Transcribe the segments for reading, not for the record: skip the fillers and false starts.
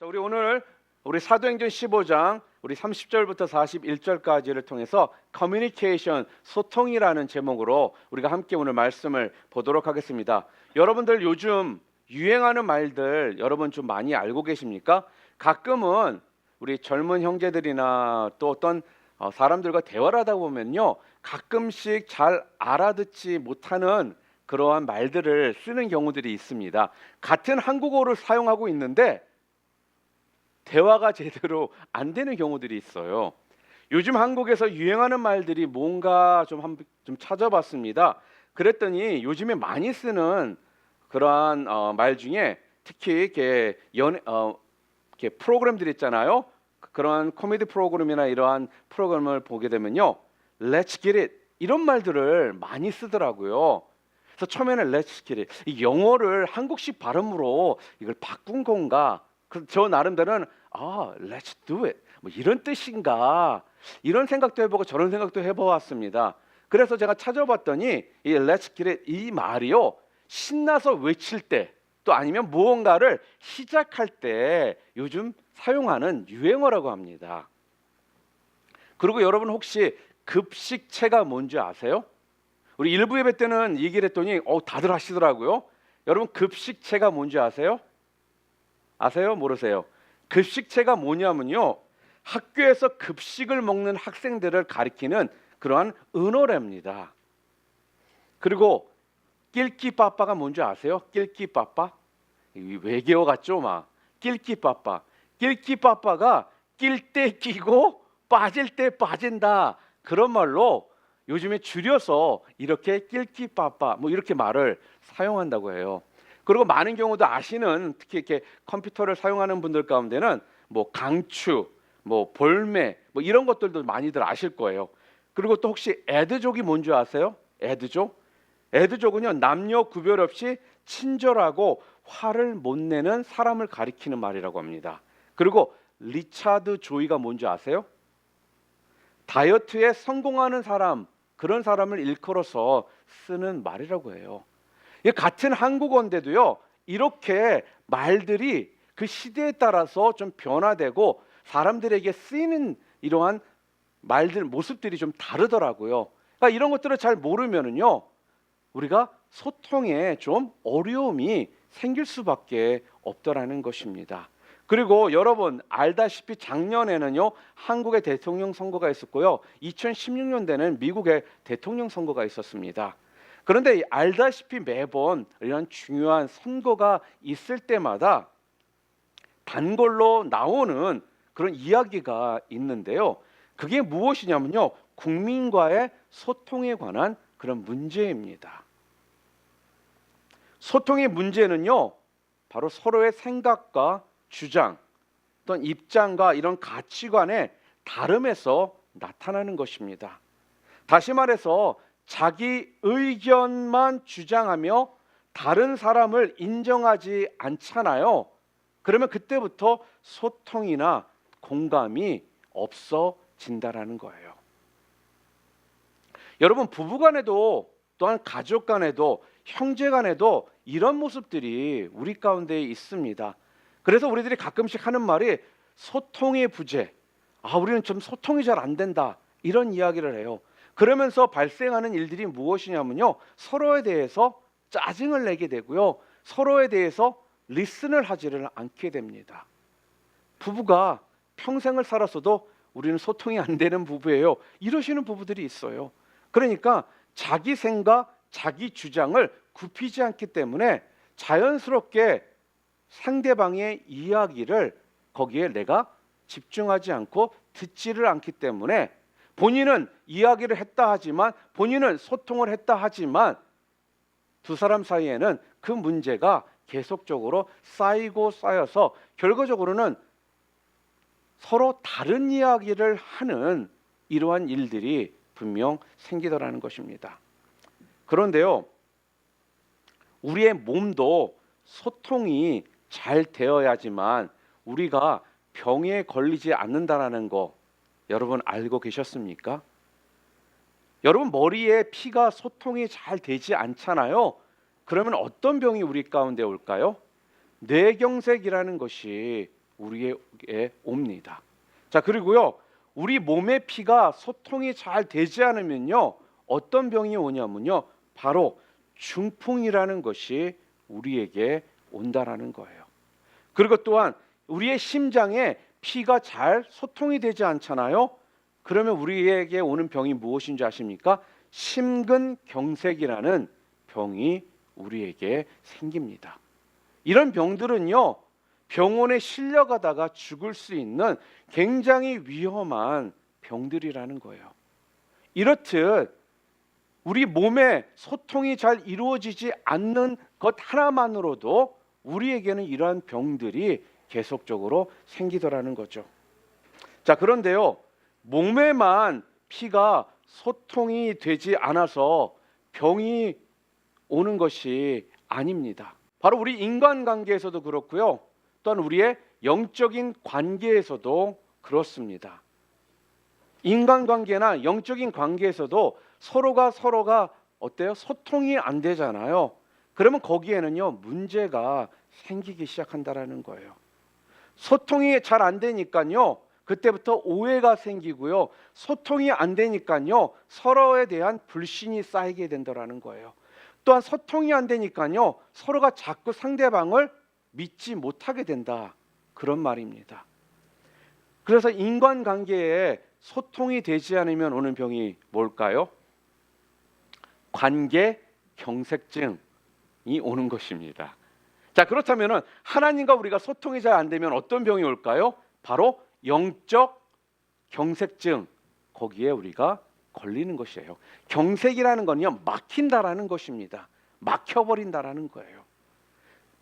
자, 우리 사도행전 15장 우리 30절부터 41절까지를 통해서 커뮤니케이션, 소통이라는 제목으로 우리가 함께 오늘 말씀을 보도록 하겠습니다. 여러분들 요즘 유행하는 말들 여러분 좀 많이 알고 계십니까? 가끔은 우리 젊은 형제들이나 또 어떤 사람들과 대화를 하다 보면요, 가끔씩 잘 알아듣지 못하는 그러한 말들을 쓰는 경우들이 있습니다. 같은 한국어를 사용하고 있는데 대화가 제대로 안 되는 경우들이 있어요. 요즘 한국에서 유행하는 말들이 뭔가 좀 찾아봤습니다. 그랬더니 요즘에 많이 쓰는 그러한 말 중에 특히 이렇게 이렇게 프로그램들 있잖아요. 그런 코미디 프로그램이나 이러한 프로그램을 보게 되면요, Let's get it 이런 말들을 많이 쓰더라고요. 그래서 처음에는 Let's get it, 이 영어를 한국식 발음으로 이걸 바꾼 건가? 저 나름대로는 Let's do it 뭐 이런 뜻인가, 이런 생각도 해보고 저런 생각도 해보았습니다. 그래서 제가 찾아봤더니 이 Let's get it 이 말이요, 신나서 외칠 때 또 아니면 무언가를 시작할 때 요즘 사용하는 유행어라고 합니다. 그리고 여러분 혹시 급식체가 뭔지 아세요? 우리 일부 예배 때는 얘기를 했더니 다들 하시더라고요. 여러분 급식체가 뭔지 아세요? 아세요? 모르세요? 급식체가 뭐냐면요, 학교에서 급식을 먹는 학생들을 가리키는 그러한 은어랍니다. 그리고 낄끼빠빠가 뭔지 아세요? 낄끼빠빠? 외계어 같죠? 막 낄끼빠빠. 낄끼빠빠가 낄 때 끼고 빠질 때 빠진다, 그런 말로 요즘에 줄여서 이렇게 낄끼빠빠 뭐 이렇게 말을 사용한다고 해요. 그리고 많은 경우도 아시는, 특히 이렇게 컴퓨터를 사용하는 분들 가운데는 뭐 강추, 뭐 볼매 뭐 이런 것들도 많이들 아실 거예요. 그리고 또 혹시 애드족이 뭔지 아세요? 애드족? 애드족은요, 남녀 구별 없이 친절하고 화를 못 내는 사람을 가리키는 말이라고 합니다. 그리고 리차드 조이가 뭔지 아세요? 다이어트에 성공하는 사람, 그런 사람을 일컬어서 쓰는 말이라고 해요. 같은 한국어인데도요, 이렇게 말들이 그 시대에 따라서 좀 변화되고 사람들에게 쓰이는 이러한 말들 모습들이 좀 다르더라고요. 그러니까 이런 것들을 잘 모르면은요, 우리가 소통에 좀 어려움이 생길 수밖에 없더라는 것입니다. 그리고 여러분 알다시피 작년에는요, 한국의 대통령 선거가 있었고요, 2016년대는 미국의 대통령 선거가 있었습니다. 그런데 알다시피 매번 이런 중요한 선거가 있을 때마다 단골로 나오는 그런 이야기가 있는데요, 그게 무엇이냐면요, 국민과의 소통에 관한 그런 문제입니다. 소통의 문제는요, 바로 서로의 생각과 주장 또는 입장과 이런 가치관의 다름에서 나타나는 것입니다. 다시 말해서 자기 의견만 주장하며 다른 사람을 인정하지 않잖아요. 그러면 그때부터 소통이나 공감이 없어진다라는 거예요. 여러분 부부간에도 또한 가족간에도 형제간에도 이런 모습들이 우리 가운데 있습니다. 그래서 우리들이 가끔씩 하는 말이 소통의 부재, 우리는 좀 소통이 잘 안 된다, 이런 이야기를 해요. 그러면서 발생하는 일들이 무엇이냐면요, 서로에 대해서 짜증을 내게 되고요, 서로에 대해서 리슨을 하지를 않게 됩니다. 부부가 평생을 살았어도 우리는 소통이 안 되는 부부예요, 이러시는 부부들이 있어요. 그러니까 자기 생각, 자기 주장을 굽히지 않기 때문에 자연스럽게 상대방의 이야기를 거기에 내가 집중하지 않고 듣지를 않기 때문에 본인은 이야기를 했다 하지만, 본인은 소통을 했다 하지만 두 사람 사이에는 그 문제가 계속적으로 쌓이고 쌓여서 결과적으로는 서로 다른 이야기를 하는 이러한 일들이 분명 생기더라는 것입니다. 그런데요, 우리의 몸도 소통이 잘 되어야지만 우리가 병에 걸리지 않는다라는 거 여러분 알고 계셨습니까? 여러분 머리에 피가 소통이 잘 되지 않잖아요. 그러면 어떤 병이 우리 가운데 올까요? 뇌경색이라는 것이 우리에게 옵니다. 자, 그리고요, 우리 몸의 피가 소통이 잘 되지 않으면요, 어떤 병이 오냐면요, 바로 중풍이라는 것이 우리에게 온다라는 거예요. 그리고 또한 우리의 심장에 피가 잘 소통이 되지 않잖아요. 그러면 우리에게 오는 병이 무엇인지 아십니까? 심근경색이라는 병이 우리에게 생깁니다. 이런 병들은요, 병원에 실려가다가 죽을 수 있는 굉장히 위험한 병들이라는 거예요. 이렇듯 우리 몸의 소통이 잘 이루어지지 않는 것 하나만으로도 우리에게는 이러한 병들이 계속적으로 생기더라는 거죠. 자, 그런데요, 몸에만 피가 소통이 되지 않아서 병이 오는 것이 아닙니다. 바로 우리 인간관계에서도 그렇고요, 또한 우리의 영적인 관계에서도 그렇습니다. 인간관계나 영적인 관계에서도 서로가 어때요? 소통이 안 되잖아요. 그러면 거기에는요, 문제가 생기기 시작한다라는 거예요. 소통이 잘 안 되니까요, 그때부터 오해가 생기고요, 소통이 안 되니까요, 서로에 대한 불신이 쌓이게 된다라는 거예요. 또한 소통이 안 되니까요, 서로가 자꾸 상대방을 믿지 못하게 된다, 그런 말입니다. 그래서 인간관계에 소통이 되지 않으면 오는 병이 뭘까요? 관계 경색증이 오는 것입니다. 자, 그렇다면 하나님과 우리가 소통이 잘 안 되면 어떤 병이 올까요? 바로 영적 경색증, 거기에 우리가 걸리는 것이에요. 경색이라는 건요, 막힌다라는 것입니다. 막혀버린다라는 거예요.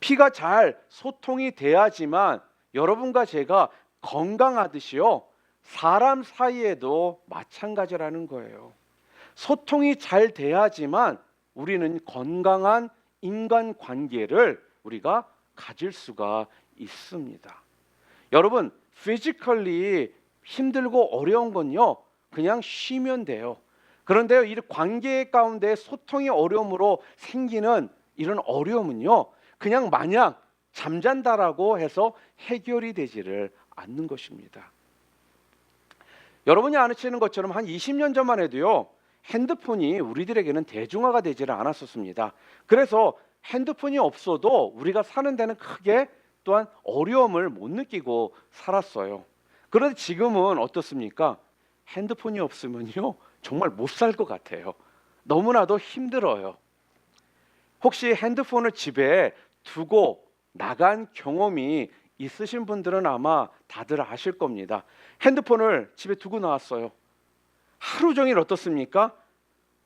피가 잘 소통이 돼야지만 여러분과 제가 건강하듯이요, 사람 사이에도 마찬가지라는 거예요. 소통이 잘 돼야지만 우리는 건강한 인간관계를 우리가 가질 수가 있습니다. 여러분, 피지컬리 힘들고 어려운 건요, 그냥 쉬면 돼요. 그런데요, 이 관계 가운데 소통의 어려움으로 생기는 이런 어려움은요, 그냥 마냥 잠잔다라고 해서 해결이 되지를 않는 것입니다. 여러분이 아시는 것처럼 한 20년 전만 해도요, 핸드폰이 우리들에게는 대중화가 되지를 않았었습니다. 그래서 핸드폰이 없어도 우리가 사는 데는 크게 또한 어려움을 못 느끼고 살았어요. 그런데 지금은 어떻습니까? 핸드폰이 없으면요, 정말 못 살 것 같아요. 너무나도 힘들어요. 혹시 핸드폰을 집에 두고 나간 경험이 있으신 분들은 아마 다들 아실 겁니다. 핸드폰을 집에 두고 나왔어요. 하루 종일 어떻습니까?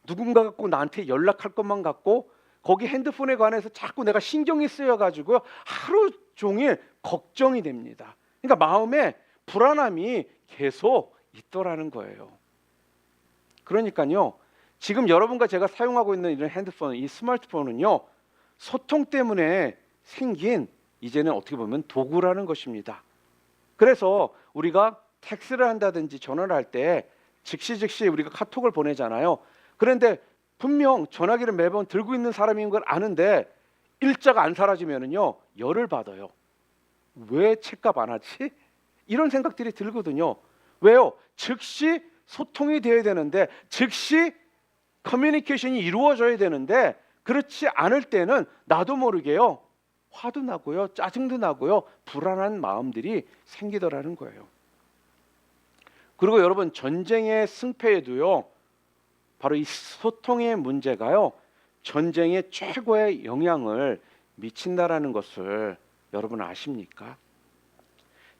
누군가 갖고 나한테 연락할 것만 같고, 거기 핸드폰에 관해서 자꾸 내가 신경이 쓰여가지고요, 하루 종일 걱정이 됩니다. 그러니까 마음에 불안함이 계속 있더라는 거예요. 그러니까요, 지금 여러분과 제가 사용하고 있는 이런 핸드폰, 이 스마트폰은요, 소통 때문에 생긴 이제는 어떻게 보면 도구라는 것입니다. 그래서 우리가 텍스트를 한다든지 전화를 할 때 즉시 우리가 카톡을 보내잖아요. 그런데 분명 전화기를 매번 들고 있는 사람인 걸 아는데 일자가 안 사라지면은요, 열을 받아요. 왜 책값 안 하지? 이런 생각들이 들거든요. 왜요? 즉시 소통이 되어야 되는데, 즉시 커뮤니케이션이 이루어져야 되는데, 그렇지 않을 때는 나도 모르게요, 화도 나고요, 짜증도 나고요, 불안한 마음들이 생기더라는 거예요. 그리고 여러분, 전쟁의 승패에도요, 바로 이 소통의 문제가요, 전쟁에 최고의 영향을 미친다라는 것을 여러분 아십니까?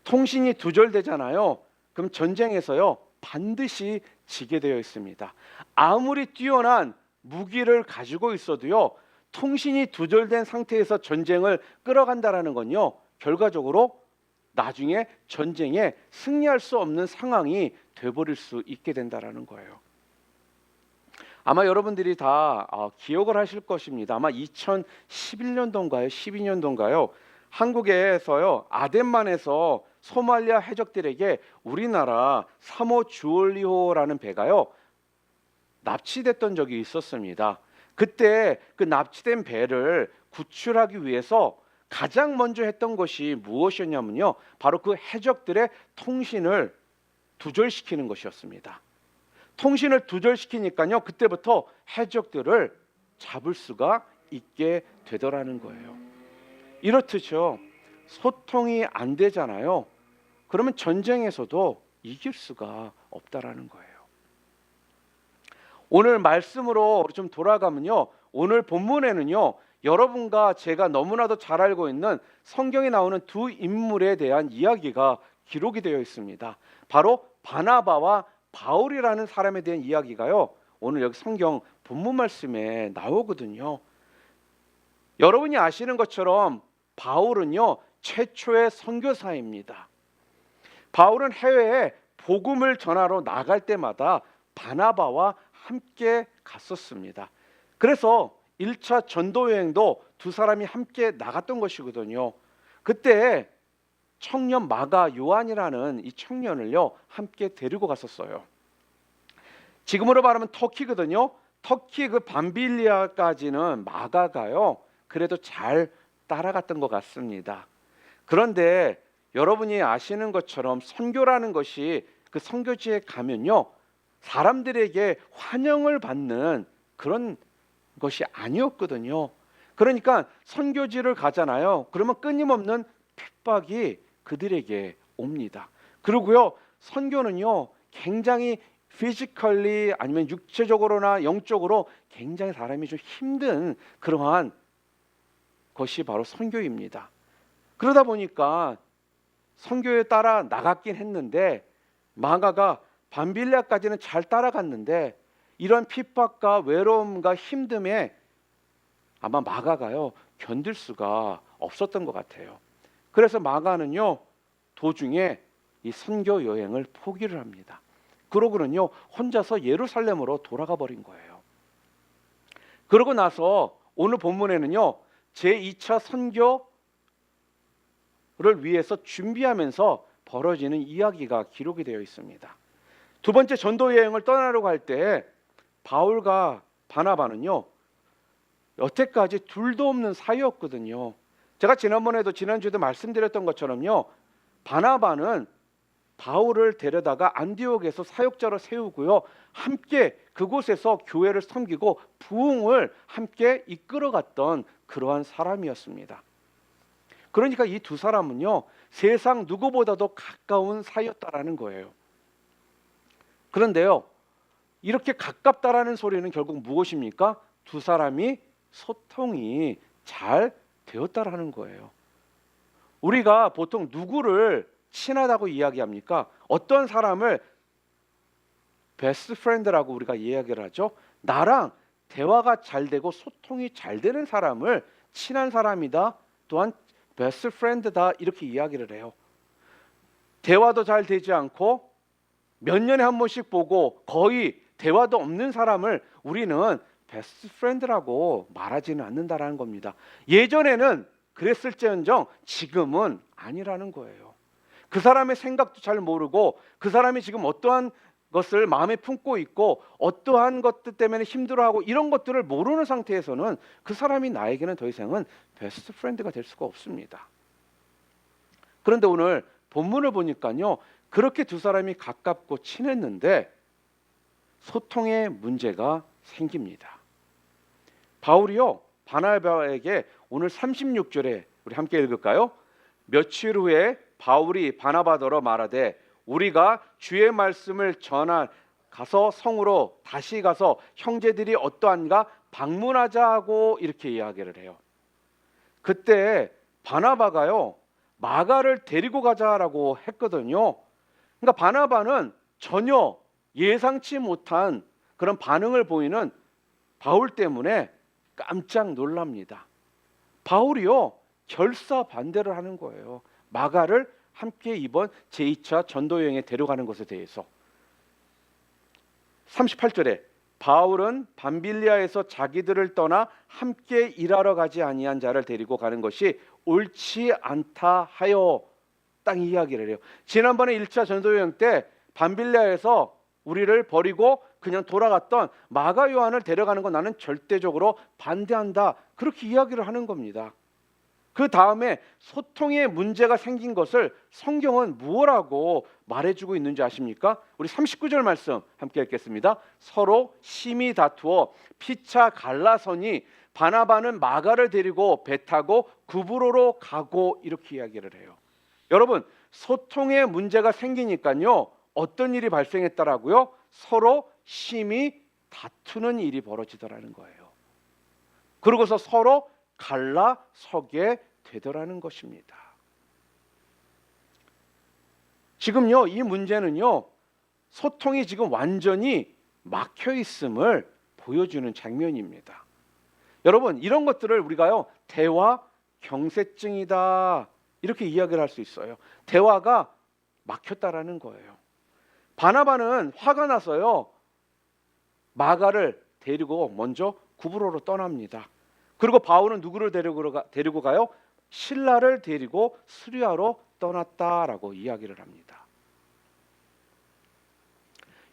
통신이 두절되잖아요. 그럼 전쟁에서요, 반드시 지게 되어 있습니다. 아무리 뛰어난 무기를 가지고 있어도요, 통신이 두절된 상태에서 전쟁을 끌어간다라는 건요, 결과적으로 나중에 전쟁에 승리할 수 없는 상황이 돼버릴 수 있게 된다라는 거예요. 아마 여러분들이 다 기억을 하실 것입니다. 아마 2011년도인가요? 12년도인가요? 한국에서요, 아덴만에서 소말리아 해적들에게 우리나라 3호 주얼리호라는 배가요, 납치됐던 적이 있었습니다. 그때 그 납치된 배를 구출하기 위해서 가장 먼저 했던 것이 무엇이었냐면요, 바로 그 해적들의 통신을 두절시키는 것이었습니다. 통신을 두절시키니까요, 그때부터 해적들을 잡을 수가 있게 되더라는 거예요. 이렇듯이요, 소통이 안 되잖아요. 그러면 전쟁에서도 이길 수가 없다라는 거예요. 오늘 말씀으로 좀 돌아가면요, 오늘 본문에는요, 여러분과 제가 너무나도 잘 알고 있는 성경에 나오는 두 인물에 대한 이야기가 기록이 되어 있습니다. 바로 바나바와 바울이라는 사람에 대한 이야기가요, 오늘 여기 성경 본문 말씀에 나오거든요. 여러분이 아시는 것처럼 바울은요, 최초의 선교사입니다. 바울은 해외에 복음을 전하러 나갈 때마다 바나바와 함께 갔었습니다. 그래서 1차 전도 여행도 두 사람이 함께 나갔던 것이거든요. 그때 청년 마가 요한이라는 이 청년을요, 함께 데리고 갔었어요. 지금으로 말하면 터키거든요. 터키 그 밤빌리아까지는 마가가요, 그래도 잘 따라갔던 것 같습니다. 그런데 여러분이 아시는 것처럼 선교라는 것이 그 선교지에 가면요, 사람들에게 환영을 받는 그런 것이 아니었거든요. 그러니까 선교지를 가잖아요. 그러면 끊임없는 핍박이 그들에게 옵니다. 그리고요, 선교는요, 굉장히 피지컬리 아니면 육체적으로나 영적으로 굉장히 사람이 좀 힘든 그러한 것이 바로 선교입니다. 그러다 보니까 선교에 따라 나갔긴 했는데 마가가 밤빌리아까지는 잘 따라갔는데 이런 핍박과 외로움과 힘듦에 아마 마가가요, 견딜 수가 없었던 것 같아요. 그래서 마가는요, 도중에 이 선교 여행을 포기를 합니다. 그러고는요, 혼자서 예루살렘으로 돌아가 버린 거예요. 그러고 나서 오늘 본문에는요, 제2차 선교를 위해서 준비하면서 벌어지는 이야기가 기록이 되어 있습니다. 두 번째 전도 여행을 떠나려고 할 때 바울과 바나바는요, 여태까지 둘도 없는 사이였거든요. 제가 지난주에도 말씀드렸던 것처럼요, 바나바는 바울을 데려다가 안디옥에서 사역자로 세우고요, 함께 그곳에서 교회를 섬기고 부흥을 함께 이끌어갔던 그러한 사람이었습니다. 그러니까 이 두 사람은요, 세상 누구보다도 가까운 사이였다라는 거예요. 그런데요, 이렇게 가깝다라는 소리는 결국 무엇입니까? 두 사람이 소통이 잘 되었다라는 거예요. 우리가 보통 누구를 친하다고 이야기합니까? 어떤 사람을 베스트 프렌드라고 우리가 이야기를 하죠. 나랑 대화가 잘 되고 소통이 잘 되는 사람을 친한 사람이다, 또한 베스트 프렌드다, 이렇게 이야기를 해요. 대화도 잘 되지 않고 몇 년에 한 번씩 보고 거의 대화도 없는 사람을 우리는 베스트 프렌드라고 말하지는 않는다라는 겁니다. 예전에는 그랬을지언정 지금은 아니라는 거예요. 그 사람의 생각도 잘 모르고 그 사람이 지금 어떠한 것을 마음에 품고 있고 어떠한 것들 때문에 힘들어하고 이런 것들을 모르는 상태에서는 그 사람이 나에게는 더 이상은 베스트 프렌드가 될 수가 없습니다. 그런데 오늘 본문을 보니까요, 그렇게 두 사람이 가깝고 친했는데 소통에 문제가 생깁니다. 바울이요, 바나바에게 오늘 36절에 우리 함께 읽을까요? 며칠 후에 바울이 바나바더러 말하되 우리가 주의 말씀을 전하 가서 성으로 다시 가서 형제들이 어떠한가 방문하자 하고 이렇게 이야기를 해요. 그때 바나바가요, 마가를 데리고 가자라고 했거든요. 그러니까 바나바는 전혀 예상치 못한 그런 반응을 보이는 바울 때문에 깜짝 놀랍니다. 바울이요, 결사 반대를 하는 거예요. 마가를 함께 이번 제2차 전도 여행에 데려가는 것에 대해서. 38절에 바울은 밤빌리아에서 자기들을 떠나 함께 일하러 가지 아니한 자를 데리고 가는 것이 옳지 않다 하여 딱 이야기를 해요. 지난번에 1차 전도 여행 때 밤빌리아에서 우리를 버리고 그냥 돌아갔던 마가 요한을 데려가는 건 나는 절대적으로 반대한다, 그렇게 이야기를 하는 겁니다. 그 다음에 소통에 문제가 생긴 것을 성경은 무엇라고 말해주고 있는지 아십니까? 우리 39절 말씀 함께 읽겠습니다. 서로 심히 다투어 피차 갈라서니 바나바는 마가를 데리고 배 타고 구브로로 가고, 이렇게 이야기를 해요. 여러분, 소통에 문제가 생기니까요, 어떤 일이 발생했다라고요? 서로 심히 다투는 일이 벌어지더라는 거예요. 그러고서 서로 갈라서게 되더라는 것입니다. 지금요, 이 문제는요, 소통이 지금 완전히 막혀 있음을 보여주는 장면입니다. 여러분, 이런 것들을 우리가요, 대화 경색증이다, 이렇게 이야기를 할 수 있어요. 대화가 막혔다라는 거예요. 바나바는 화가 나서요, 마가를 데리고 먼저 구브로로 떠납니다. 그리고 바울은 누구를 데리고 가요? 실라를 데리고 수리아로 떠났다라고 이야기를 합니다.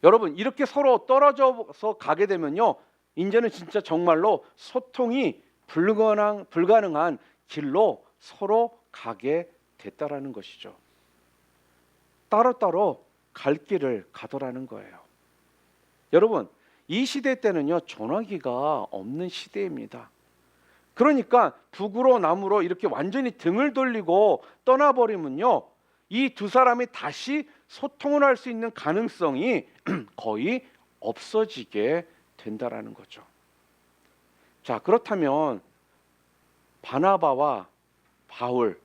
여러분, 이렇게 서로 떨어져서 가게 되면요, 이제는 진짜 정말로 소통이 불가능한 길로 서로 가게 됐다라는 것이죠. 따로따로 갈 길을 가더라는 거예요. 여러분, 이 시대 때는요, 전화기가 없는 시대입니다. 그러니까 북으로 남으로 이렇게 완전히 등을 돌리고 떠나버리면요, 이 두 사람이 다시 소통을 할 수 있는 가능성이 거의 없어지게 된다라는 거죠. 자, 그렇다면 바나바와 바울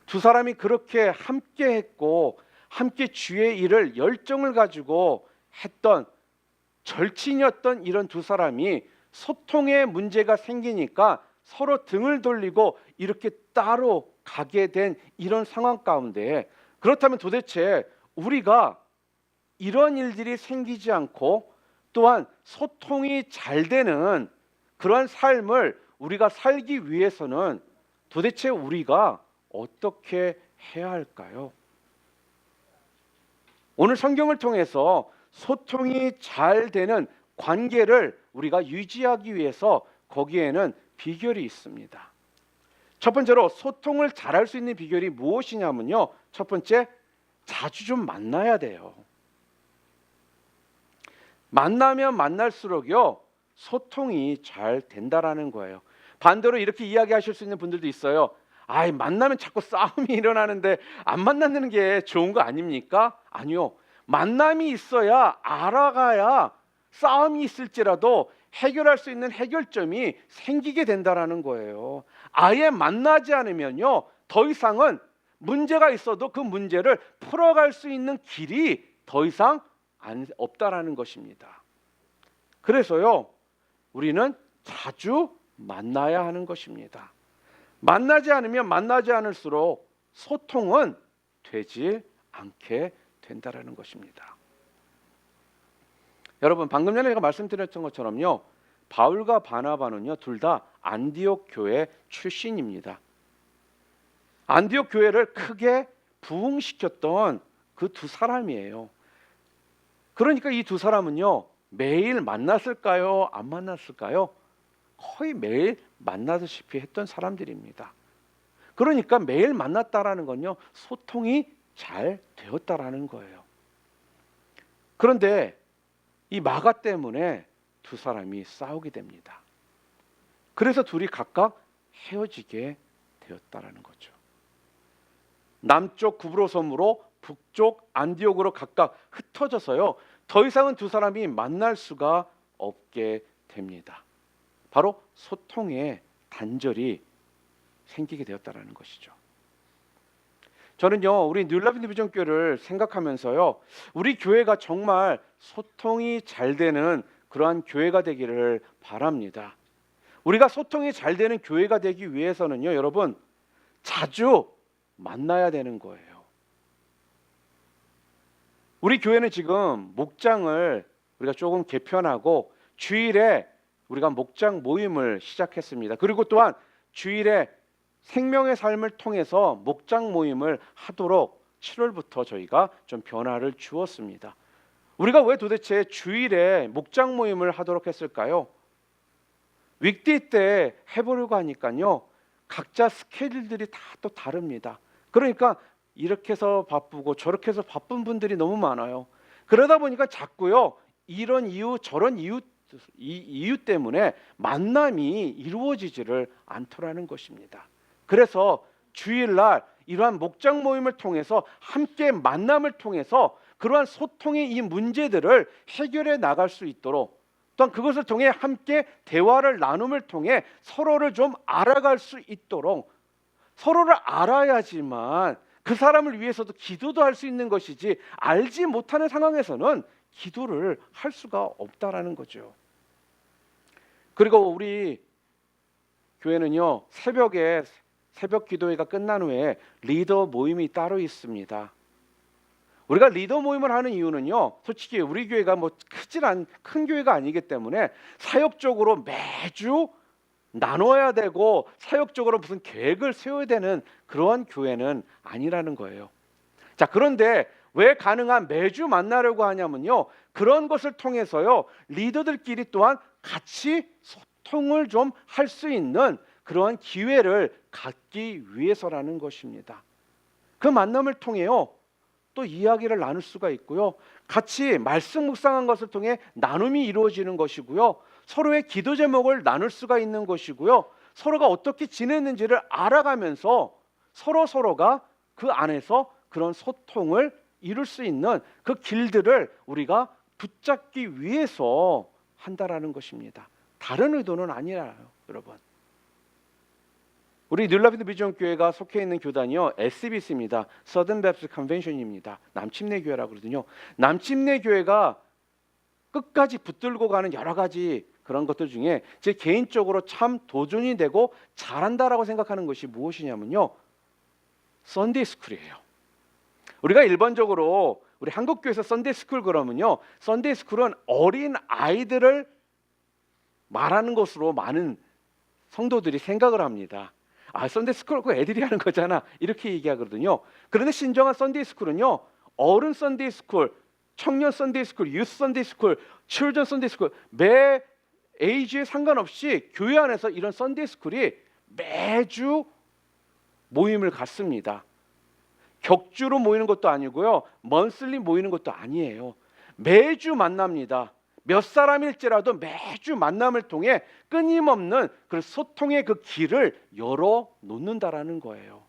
두 사람이 그렇게 함께 했고 함께 주의 일을 열정을 가지고 했던 절친이었던 이런 두 사람이 소통에 문제가 생기니까 서로 등을 돌리고 이렇게 따로 가게 된 이런 상황 가운데, 그렇다면 도대체 우리가 이런 일들이 생기지 않고 또한 소통이 잘 되는 그러한 삶을 우리가 살기 위해서는 도대체 우리가 어떻게 해야 할까요? 오늘 성경을 통해서 소통이 잘 되는 관계를 우리가 유지하기 위해서 거기에는 비결이 있습니다. 첫 번째로 소통을 잘할 수 있는 비결이 무엇이냐면요, 첫 번째, 자주 좀 만나야 돼요. 만나면 만날수록요, 소통이 잘 된다라는 거예요. 반대로 이렇게 이야기하실 수 있는 분들도 있어요. 아이, 만나면 자꾸 싸움이 일어나는데 안 만나는 게 좋은 거 아닙니까? 아니요. 만남이 있어야, 알아가야 싸움이 있을지라도 해결할 수 있는 해결점이 생기게 된다라는 거예요. 아예 만나지 않으면요, 더 이상은 문제가 있어도 그 문제를 풀어갈 수 있는 길이 더 이상 없다라는 것입니다. 그래서요, 우리는 자주 만나야 하는 것입니다. 만나지 않으면 만나지 않을수록 소통은 되지 않게 된다라는 것입니다. 여러분, 방금 전에 제가 말씀드렸던 것처럼요, 바울과 바나바는요, 둘 다 안디옥 교회 출신입니다. 안디옥 교회를 크게 부흥시켰던 그 두 사람이에요. 그러니까 이 두 사람은요, 매일 만났을까요? 안 만났을까요? 거의 매일 만나다시피 했던 사람들입니다. 그러니까 매일 만났다라는 건요, 소통이 잘 되었다라는 거예요. 그런데 이 마가 때문에 두 사람이 싸우게 됩니다. 그래서 둘이 각각 헤어지게 되었다라는 거죠. 남쪽 구브로 섬으로 북쪽 안디옥으로 각각 흩어져서요, 더 이상은 두 사람이 만날 수가 없게 됩니다. 바로 소통에 단절이 생기게 되었다라는 것이죠. 저는요, 우리 뉴라이프 디비전교회를 생각하면서요, 우리 교회가 정말 소통이 잘 되는 그러한 교회가 되기를 바랍니다. 우리가 소통이 잘 되는 교회가 되기 위해서는요, 여러분, 자주 만나야 되는 거예요. 우리 교회는 지금 목장을 우리가 조금 개편하고 주일에 우리가 목장 모임을 시작했습니다. 그리고 또한 주일에 생명의 삶을 통해서 목장 모임을 하도록 7월부터 저희가 좀 변화를 주었습니다. 우리가 왜 도대체 주일에 목장 모임을 하도록 했을까요? 윅데이 때 해보려고 하니까요, 각자 스케줄들이 다 또 다릅니다. 그러니까 이렇게 해서 바쁘고 저렇게 해서 바쁜 분들이 너무 많아요. 그러다 보니까 자꾸요, 이런 이유 저런 이유 때문에 만남이 이루어지지를 않더라는 것입니다. 그래서 주일날 이러한 목장 모임을 통해서 함께 만남을 통해서 그러한 소통의 이 문제들을 해결해 나갈 수 있도록, 또한 그것을 통해 함께 대화를 나눔을 통해 서로를 좀 알아갈 수 있도록, 서로를 알아야지만 그 사람을 위해서도 기도도 할 수 있는 것이지, 알지 못하는 상황에서는 기도를 할 수가 없다라는 거죠. 그리고 우리 교회는요, 새벽 기도회가 끝난 후에 리더 모임이 따로 있습니다. 우리가 리더 모임을 하는 이유는요, 솔직히 우리 교회가 뭐 큰 교회가 아니기 때문에 사역적으로 매주 나눠야 되고 사역적으로 무슨 계획을 세워야 되는 그러한 교회는 아니라는 거예요. 자, 그런데 왜 가능한 매주 만나려고 하냐면요, 그런 것을 통해서요, 리더들끼리 또한 같이 소통을 좀 할 수 있는 그러한 기회를 갖기 위해서라는 것입니다. 그 만남을 통해요, 또 이야기를 나눌 수가 있고요, 같이 말씀 묵상한 것을 통해 나눔이 이루어지는 것이고요, 서로의 기도 제목을 나눌 수가 있는 것이고요, 서로가 어떻게 지냈는지를 알아가면서 서로가 그 안에서 그런 소통을 이룰 수 있는 그 길들을 우리가 붙잡기 위해서 한다라는 것입니다. 다른 의도는 아니라요, 여러분. 우리 뉴라피드 비전 교회가 속해 있는 교단이요, SBC입니다. Southern Baptist Convention입니다. 남침내 교회라고 그러거든요. 남침내 교회가 끝까지 붙들고 가는 여러 가지 그런 것들 중에 제 개인적으로 참 도전이 되고 잘한다라고 생각하는 것이 무엇이냐면요, 썬데이 스쿨이에요. 우리가 일반적으로 우리 한국 교회에서 썬데이 스쿨 그러면요, 썬데이 스쿨은 어린 아이들을 말하는 것으로 많은 성도들이 생각을 합니다. 아, 썬데이 스쿨 그 애들이 하는 거잖아, 이렇게 얘기하거든요. 그런데 신정한 썬데이 스쿨은요, 어른 썬데이 스쿨, 청년 썬데이 스쿨, 유스 썬데이 스쿨, 칠드런 썬데이 스쿨, 매 에이지에 상관없이 교회 안에서 이런 썬데이 스쿨이 매주 모임을 갖습니다. 격주로 모이는 것도 아니고요, 먼슬리 모이는 것도 아니에요. 매주 만납니다. 몇 사람일지라도 매주 만남을 통해 끊임없는 그 소통의 그 길을 열어 놓는다라는 거예요.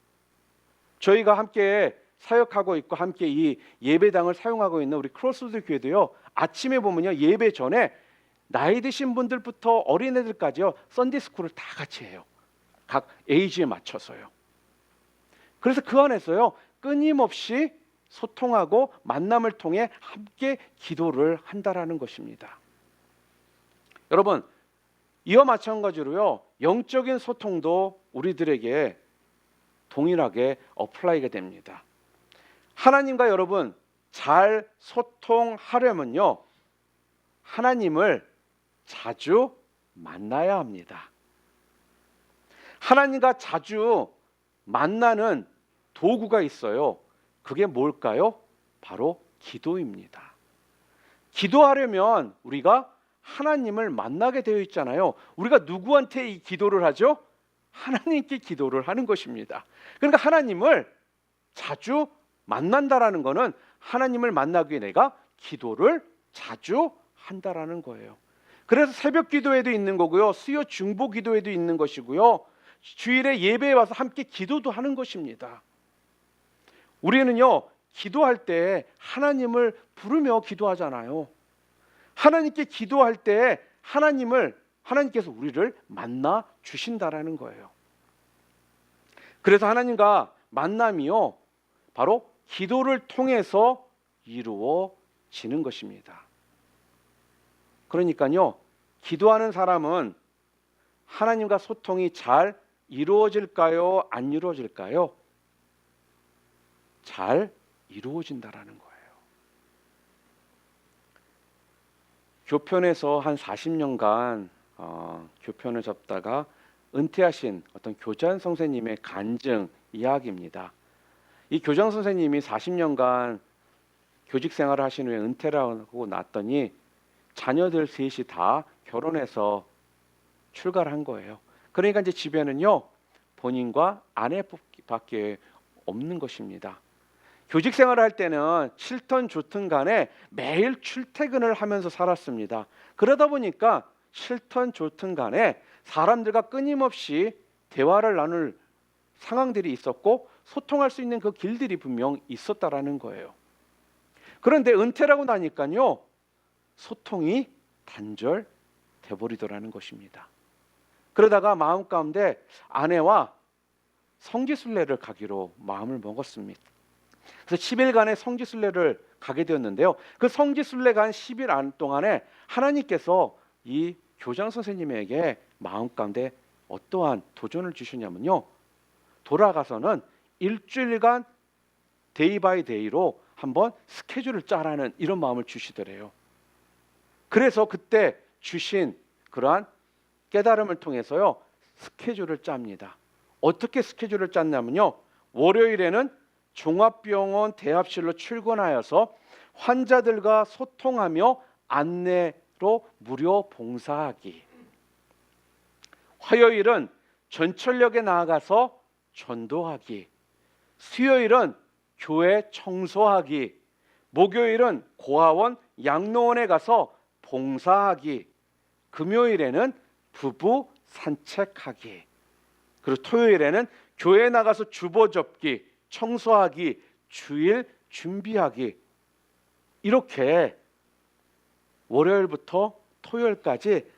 저희가 함께 사역하고 있고 함께 이 예배당을 사용하고 있는 우리 크로스로드 교회도요, 아침에 보면요, 예배 전에 나이 드신 분들부터 어린애들까지요, 썬데이 스쿨을 다 같이 해요. 각 에이지에 맞춰서요. 그래서 그 안에서요, 끊임없이 소통하고 만남을 통해 함께 기도를 한다라는 것입니다. 여러분, 이와 마찬가지로요, 영적인 소통도 우리들에게 동일하게 어플라이가 됩니다. 하나님과 여러분 잘 소통하려면요, 하나님을 자주 만나야 합니다. 하나님과 자주 만나는 도구가 있어요. 그게 뭘까요? 바로 기도입니다. 기도하려면 우리가 하나님을 만나게 되어 있잖아요. 우리가 누구한테 이 기도를 하죠? 하나님께 기도를 하는 것입니다. 그러니까 하나님을 자주 만난다라는 것은 하나님을 만나기 위해 내가 기도를 자주 한다라는 거예요. 그래서 새벽 기도회도 있는 거고요, 수요 중보 기도회도 있는 것이고요, 주일에 예배에 와서 함께 기도도 하는 것입니다. 우리는요, 기도할 때 하나님을 부르며 기도하잖아요. 하나님께 기도할 때 하나님께서 우리를 만나 주신다라는 거예요. 그래서 하나님과 만남이요, 바로 기도를 통해서 이루어지는 것입니다. 그러니까요, 기도하는 사람은 하나님과 소통이 잘 이루어질까요? 안 이루어질까요? 잘 이루어진다라는 거예요. 교편에서 한 40년간 교편을 접다가 은퇴하신 어떤 교장 선생님의 간증 이야기입니다. 이 교장 선생님이 40년간 교직 생활을 하신 후에 은퇴를 하고 났더니 자녀들 셋이 다 결혼해서 출가를 한 거예요. 그러니까 이제 집에는요, 본인과 아내밖에 없는 것입니다. 교직 생활을 할 때는 7턴 좋든 간에 매일 출퇴근을 하면서 살았습니다. 그러다 보니까 7턴 좋든 간에 사람들과 끊임없이 대화를 나눌 상황들이 있었고 소통할 수 있는 그 길들이 분명 있었다라는 거예요. 그런데 은퇴라고 나니까요, 소통이 단절돼 버리더라는 것입니다. 그러다가 마음 가운데 아내와 성지순례를 가기로 마음을 먹었습니다. 그래서 10일간의 성지순례를 가게 되었는데요. 그 성지순례 간 10일 안 동안에 하나님께서 이 교장 선생님에게 마음 가운데 어떠한 도전을 주시냐면요, 돌아가서는 일주일간 데이 바이 데이로 한번 스케줄을 짜라는 이런 마음을 주시더래요. 그래서 그때 주신 그러한 깨달음을 통해서요, 스케줄을 짭니다. 어떻게 스케줄을 짰냐면요, 월요일에는 종합병원 대합실로 출근하여서 환자들과 소통하며 안내로 무료 봉사하기. 화요일은 전철역에 나아가서 전도하기. 수요일은 교회 청소하기. 목요일은 고아원 양로원에 가서 봉사하기. 금요일에는 부부 산책하기. 그리고 토요일에는 교회에 나가서 주보 접기, 청소하기, 주일 준비하기. 이렇게 월요일부터 토요일까지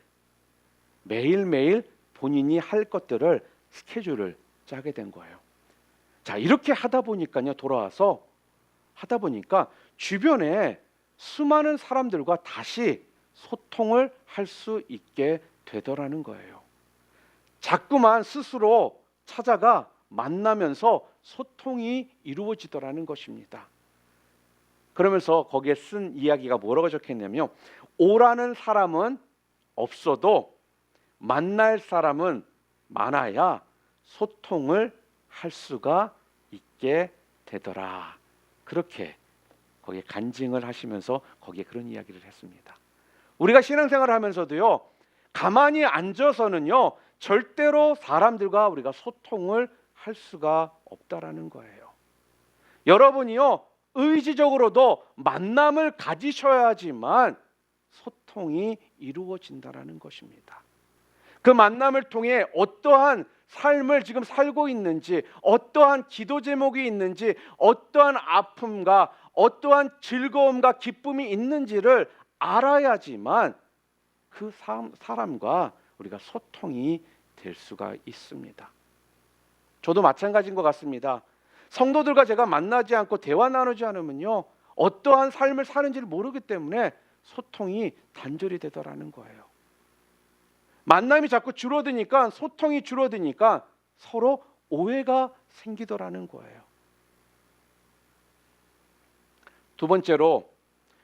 매일매일 본인이 할 것들을 스케줄을 짜게 된 거예요. 자, 이렇게 하다 보니까요, 돌아와서 하다 보니까 주변에 수많은 사람들과 다시 소통을 할 수 있게 되더라는 거예요. 자꾸만 스스로 찾아가 만나면서 소통이 이루어지더라는 것입니다. 그러면서 거기에 쓴 이야기가 뭐라고 적혔냐면, 오라는 사람은 없어도 만날 사람은 많아야 소통을 할 수가 있게 되더라. 그렇게 거기에 간증을 하시면서 거기에 그런 이야기를 했습니다. 우리가 신앙생활을 하면서도요, 가만히 앉아서는요, 절대로 사람들과 우리가 소통을 할 수가 없다라는 거예요. 여러분이요, 의지적으로도 만남을 가지셔야지만 소통이 이루어진다라는 것입니다. 그 만남을 통해 어떠한 삶을 지금 살고 있는지, 어떠한 기도 제목이 있는지, 어떠한 아픔과 어떠한 즐거움과 기쁨이 있는지를 알아야지만 그 사람과 우리가 소통이 될 수가 있습니다. 저도 마찬가지인 것 같습니다. 성도들과 제가 만나지 않고 대화 나누지 않으면요, 어떠한 삶을 사는지를 모르기 때문에 소통이 단절이 되더라는 거예요. 만남이 자꾸 줄어드니까, 소통이 줄어드니까 서로 오해가 생기더라는 거예요. 두 번째로,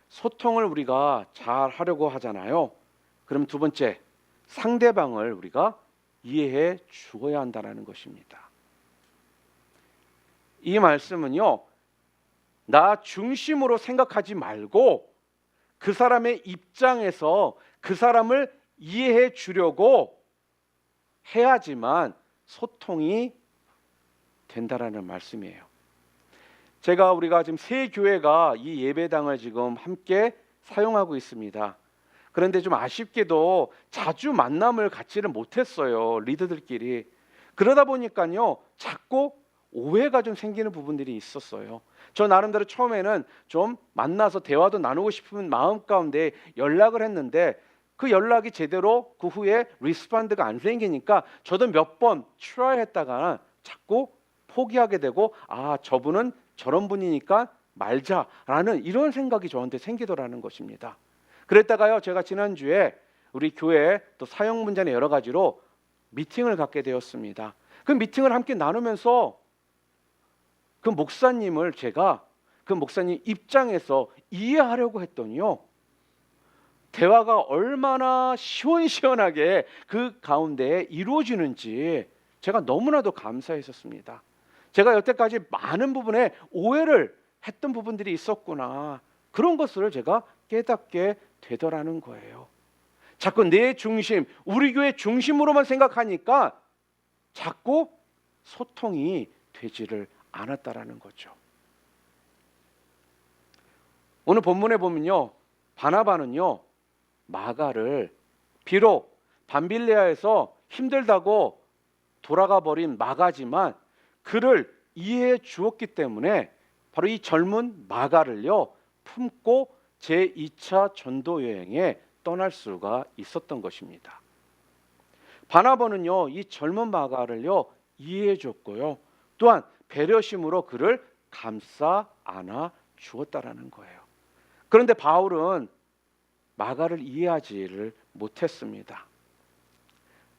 소통을 우리가 잘 하려고 하잖아요. 그럼 두 번째, 상대방을 우리가 이해해 주어야 한다는 것입니다. 이 말씀은요, 나 중심으로 생각하지 말고 그 사람의 입장에서 그 사람을 이해해 주려고 해야지만 소통이 된다라는 말씀이에요. 우리가 지금 세 교회가 이 예배당을 지금 함께 사용하고 있습니다. 그런데 좀 아쉽게도 자주 만남을 갖지를 못했어요, 리더들끼리. 그러다 보니까요, 자꾸 오해가 좀 생기는 부분들이 있었어요. 저 나름대로 처음에는 좀 만나서 대화도 나누고 싶은 마음 가운데 연락을 했는데, 그 연락이 제대로 그 후에 리스폰드가 안 생기니까 저도 몇 번 트라이 했다가 자꾸 포기하게 되고, 저분은 저런 분이니까 말자라는 이런 생각이 저한테 생기더라는 것입니다. 그랬다가요, 제가 지난주에 우리 교회 또 사역 문제나 여러 가지로 미팅을 갖게 되었습니다. 그 미팅을 함께 나누면서 그 목사님을 제가 그 목사님 입장에서 이해하려고 했더니요, 대화가 얼마나 시원시원하게 그 가운데 이루어지는지 제가 너무나도 감사했었습니다. 제가 여태까지 많은 부분에 오해를 했던 부분들이 있었구나, 그런 것을 제가 깨닫게 되더라는 거예요. 자꾸 내 중심, 우리 교회 중심으로만 생각하니까 자꾸 소통이 되지를 않았다라는 거죠. 오늘 본문에 보면요, 바나바는요 마가를 비록 밤빌레아에서 힘들다고 돌아가 버린 마가지만 그를 이해해 주었기 때문에 바로 이 젊은 마가를요 품고 제2차 전도 여행에 떠날 수가 있었던 것입니다. 바나바는요 이 젊은 마가를요 이해해 줬고요, 또한 배려심으로 그를 감싸 안아 주었다라는 거예요. 그런데 바울은 마가를 이해하지를 못했습니다.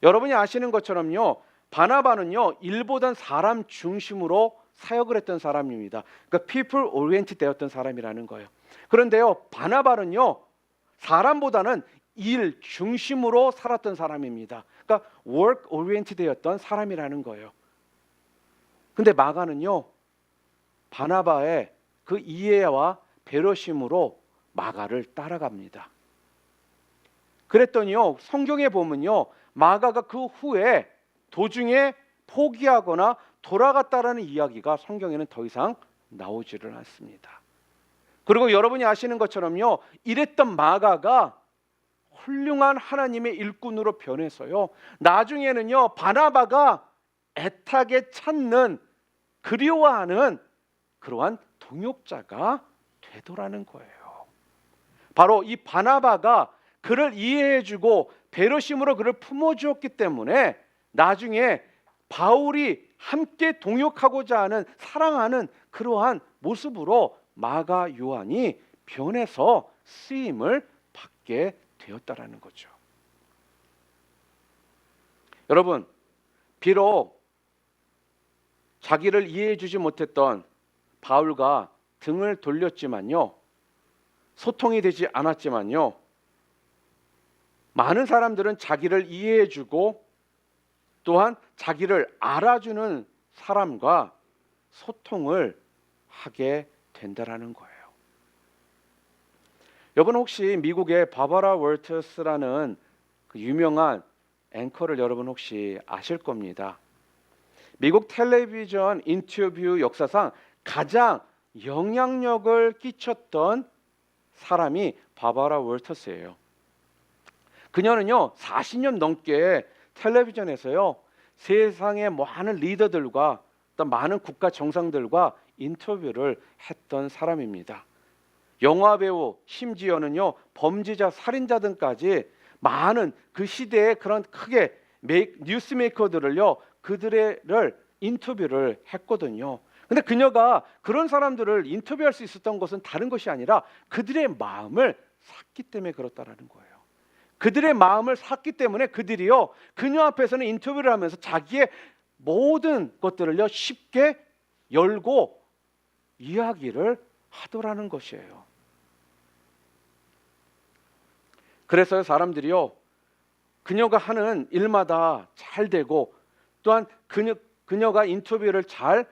여러분이 아시는 것처럼요 바나바는요 일보단 사람 중심으로 사역을 했던 사람입니다. 그러니까 people oriented 되었던 사람이라는 거예요. 그런데요 바나바는요 사람보다는 일 중심으로 살았던 사람입니다. 그러니까 work oriented 되었던 사람이라는 거예요. 근데 마가는요 바나바의 그 이해와 배려심으로 마가를 따라갑니다. 그랬더니요 성경에 보면요 마가가 그 후에 도중에 포기하거나 돌아갔다라는 이야기가 성경에는 더 이상 나오지를 않습니다. 그리고 여러분이 아시는 것처럼요 이랬던 마가가 훌륭한 하나님의 일꾼으로 변해서요 나중에는요 바나바가 애타게 찾는 그리워하는 그러한 동역자가 되더라는 거예요. 바로 이 바나바가 그를 이해해주고 배려심으로 그를 품어주었기 때문에 나중에 바울이 함께 동역하고자 하는 사랑하는 그러한 모습으로 마가 요한이 변해서 쓰임을 받게 되었다라는 거죠. 여러분, 비록 자기를 이해해 주지 못했던 바울과 등을 돌렸지만요 소통이 되지 않았지만요 많은 사람들은 자기를 이해해 주고 또한 자기를 알아주는 사람과 소통을 하게 된다라는 거예요. 여러분 혹시 미국의 바바라 월터스라는 그 유명한 앵커를 여러분 혹시 아실 겁니다. 미국 텔레비전 인터뷰 역사상 가장 영향력을 끼쳤던 사람이 바바라 월터스예요. 그녀는요 40년 넘게 텔레비전에서요 세상의 많은 리더들과 또 많은 국가 정상들과 인터뷰를 했던 사람입니다. 영화배우, 심지어는요 범죄자, 살인자 등까지 많은 그 시대의 그런 크게 뉴스메이커들을요 그들을 인터뷰를 했거든요. 근데 그녀가 그런 사람들을 인터뷰할 수 있었던 것은 다른 것이 아니라 그들의 마음을 샀기 때문에 그렇다라는 거예요. 그들의 마음을 샀기 때문에 그들이요 그녀 앞에서는 인터뷰를 하면서 자기의 모든 것들을요 쉽게 열고 이야기를 하더라는 것이에요. 그래서 사람들이요 그녀가 하는 일마다 잘 되고 또한 그녀가 인터뷰를 잘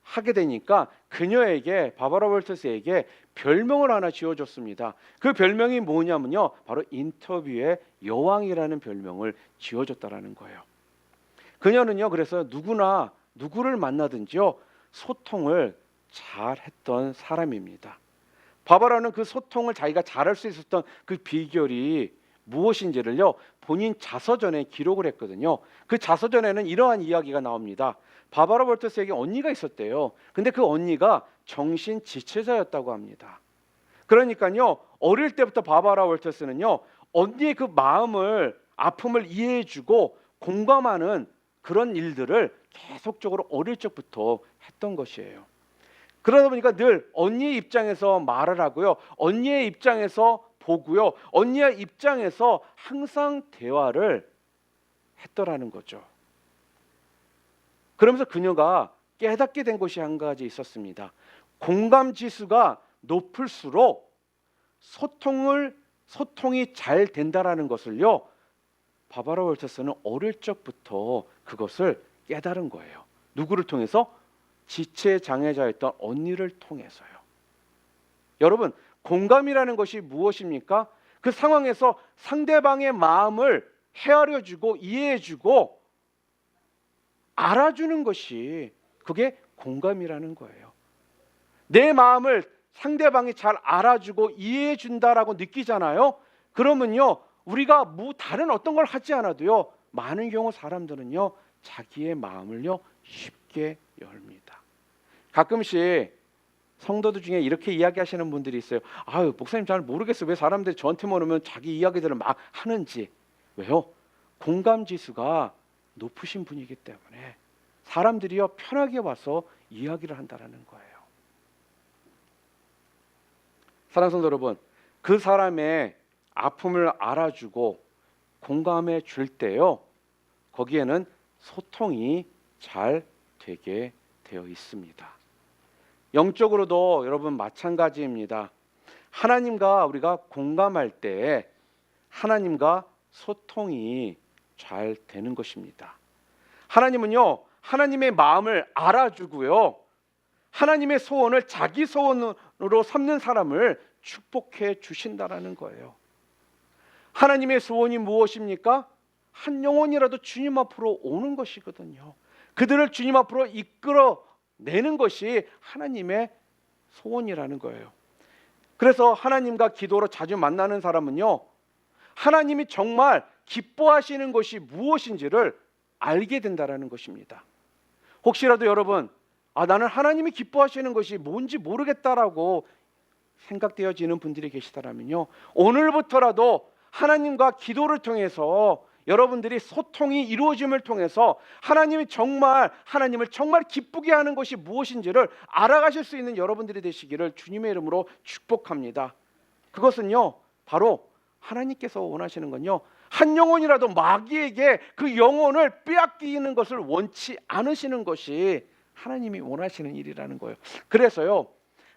하게 되니까 그녀에게 바바라 월터스에게 별명을 하나 지어줬습니다. 그 별명이 뭐냐면요 바로 인터뷰의 여왕이라는 별명을 지어줬다라는 거예요. 그녀는요 그래서 누구나 누구를 만나든지요 소통을 잘했던 사람입니다. 바바라는 그 소통을 자기가 잘할 수 있었던 그 비결이 무엇인지를요 본인 자서전에 기록을 했거든요. 그 자서전에는 이러한 이야기가 나옵니다. 바바라 월터스에게 언니가 있었대요. 근데 그 언니가 정신 지체자였다고 합니다. 그러니까요 어릴 때부터 바바라 월터스는요 언니의 그 마음을 아픔을 이해해주고 공감하는 그런 일들을 계속적으로 어릴 적부터 했던 것이에요. 그러다 보니까 늘 언니의 입장에서 말을 하고요 언니의 입장에서 보고요 언니의 입장에서 항상 대화를 했더라는 거죠. 그러면서 그녀가 깨닫게 된 것이 한 가지 있었습니다. 공감 지수가 높을수록 소통이 잘 된다라는 것을요 바바라 월터스는 어릴 적부터 그것을 깨달은 거예요. 누구를 통해서? 지체 장애자였던 언니를 통해서요. 여러분 공감이라는 것이 무엇입니까? 그 상황에서 상대방의 마음을 헤아려주고 이해해주고 알아주는 것이 그게 공감이라는 거예요. 내 마음을 상대방이 잘 알아주고 이해해 준다라고 느끼잖아요. 그러면요, 우리가 다른 어떤 걸 하지 않아도요, 많은 경우 사람들은요, 자기의 마음을요 쉽게 열립니다. 가끔씩 성도들 중에 이렇게 이야기하시는 분들이 있어요. 아유, 목사님 잘 모르겠어요. 왜 사람들이 저한테만 오면 자기 이야기들을 막 하는지. 왜요? 공감 지수가 높으신 분이기 때문에 사람들이요 편하게 와서 이야기를 한다라는 거예요. 사랑하는 성도 여러분, 그 사람의 아픔을 알아주고 공감해 줄 때요, 거기에는 소통이 잘 되게 되어 있습니다. 영적으로도 여러분 마찬가지입니다. 하나님과 우리가 공감할 때 하나님과 소통이 잘 되는 것입니다. 하나님은요, 하나님의 마음을 알아주고요, 하나님의 소원을 자기 소원으로 삼는 사람을 축복해 주신다라는 거예요. 하나님의 소원이 무엇입니까? 한 영혼이라도 주님 앞으로 오는 것이거든요. 그들을 주님 앞으로 이끌어내는 것이 하나님의 소원이라는 거예요. 그래서 하나님과 기도로 자주 만나는 사람은요, 하나님이 정말 기뻐하시는 것이 무엇인지를 알게 된다라는 것입니다. 혹시라도 여러분, 나는 하나님이 기뻐하시는 것이 뭔지 모르겠다라고 생각되어지는 분들이 계시다면요, 오늘부터라도 하나님과 기도를 통해서 여러분들이 소통이 이루어짐을 통해서 하나님을 정말 기쁘게 하는 것이 무엇인지를 알아가실 수 있는 여러분들이 되시기를 주님의 이름으로 축복합니다. 그것은요, 바로 하나님께서 원하시는 건요, 한 영혼이라도 마귀에게 그 영혼을 빼앗기는 것을 원치 않으시는 것이 하나님이 원하시는 일이라는 거예요. 그래서요,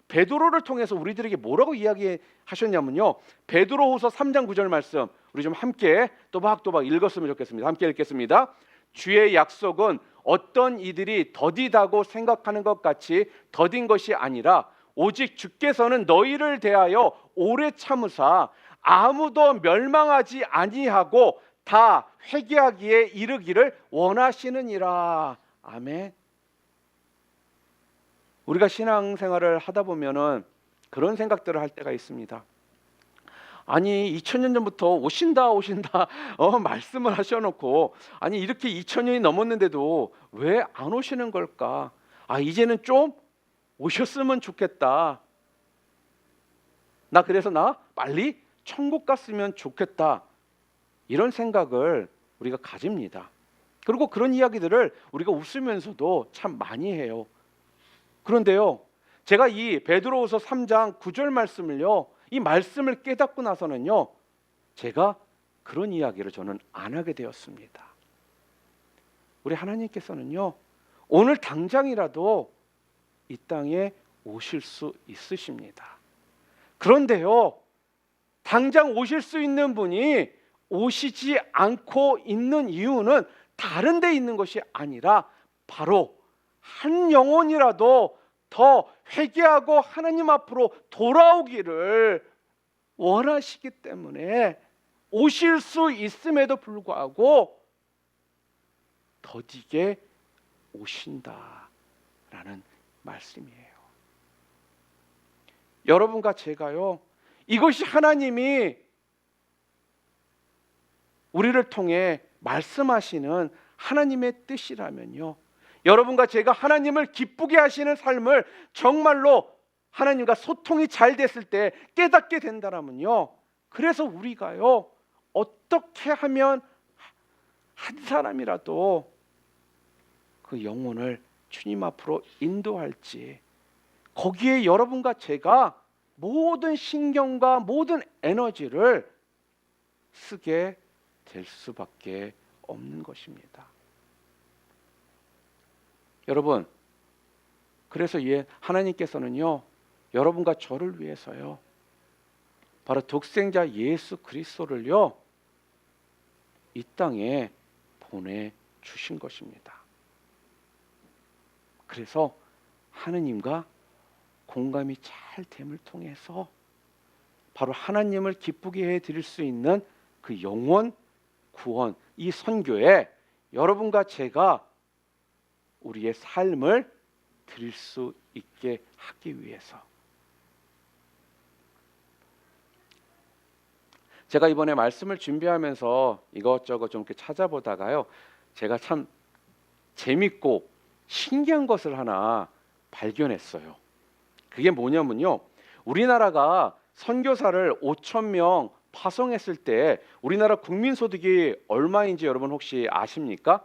베드로를 통해서 우리들에게 뭐라고 이야기하셨냐면요, 베드로후서 3장 9절 말씀 우리 좀 함께 또박또박 읽었으면 좋겠습니다. 함께 읽겠습니다. 주의 약속은 어떤 이들이 더디다고 생각하는 것 같이 더딘 것이 아니라 오직 주께서는 너희를 대하여 오래 참으사 아무도 멸망하지 아니하고 다 회개하기에 이르기를 원하시느니라. 아멘. 우리가 신앙생활을 하다 보면은 그런 생각들을 할 때가 있습니다. 아니 2000년 전부터 오신다 말씀을 하셔놓고, 아니 이렇게 2000년이 넘었는데도 왜 안 오시는 걸까? 이제는 좀 오셨으면 좋겠다. 그래서 빨리 천국 갔으면 좋겠다. 이런 생각을 우리가 가집니다. 그리고 그런 이야기들을 우리가 웃으면서도 참 많이 해요. 그런데요, 제가 이 베드로후서 3장 9절 말씀을요, 이 말씀을 깨닫고 나서는요, 제가 그런 이야기를 저는 안 하게 되었습니다. 우리 하나님께서는요, 오늘 당장이라도 이 땅에 오실 수 있으십니다. 그런데요, 당장 오실 수 있는 분이 오시지 않고 있는 이유는 다른 데 있는 것이 아니라 바로 한 영혼이라도 더 회개하고 하나님 앞으로 돌아오기를 원하시기 때문에 오실 수 있음에도 불구하고 더디게 오신다라는 말씀이에요. 여러분과 제가요, 이것이 하나님이 우리를 통해 말씀하시는 하나님의 뜻이라면요, 여러분과 제가 하나님을 기쁘게 하시는 삶을 정말로 하나님과 소통이 잘 됐을 때 깨닫게 된다면요, 그래서 우리가요, 어떻게 하면 한 사람이라도 그 영혼을 주님 앞으로 인도할지, 거기에 여러분과 제가 모든 신경과 모든 에너지를 쓰게 될 수밖에 없는 것입니다. 여러분, 그래서 하나님께서는요, 여러분과 저를 위해서요, 바로 독생자 예수 그리스도를요, 이 땅에 보내주신 것입니다. 그래서 하느님과 공감이 잘 됨을 통해서 바로 하나님을 기쁘게 해드릴 수 있는 그 영원 구원, 이 선교에 여러분과 제가 우리의 삶을 드릴 수 있게 하기 위해서. 제가 이번에 말씀을 준비하면서 이것저것 좀 이렇게 찾아보다가요, 제가 참 재밌고 신기한 것을 하나 발견했어요. 그게 뭐냐면요, 우리나라가 선교사를 5천 명 파송했을 때 우리나라 국민소득이 얼마인지 여러분 혹시 아십니까?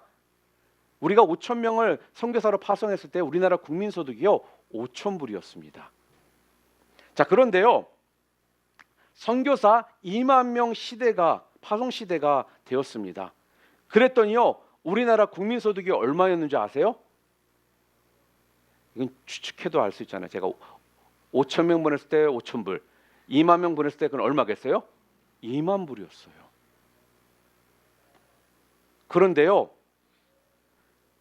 우리가 5천 명을 선교사로 파송했을 때 우리나라 국민소득이요 5천 불이었습니다. 자, 그런데요, 선교사 2만 명 시대가 파송 시대가 되었습니다. 그랬더니요, 우리나라 국민소득이 얼마였는지 아세요? 이건 추측해도 알 수 있잖아요. 제가 5천 명 보냈을 때 5천 불, 2만 명 보냈을 때 그건 얼마겠어요? 2만 불이었어요. 그런데요,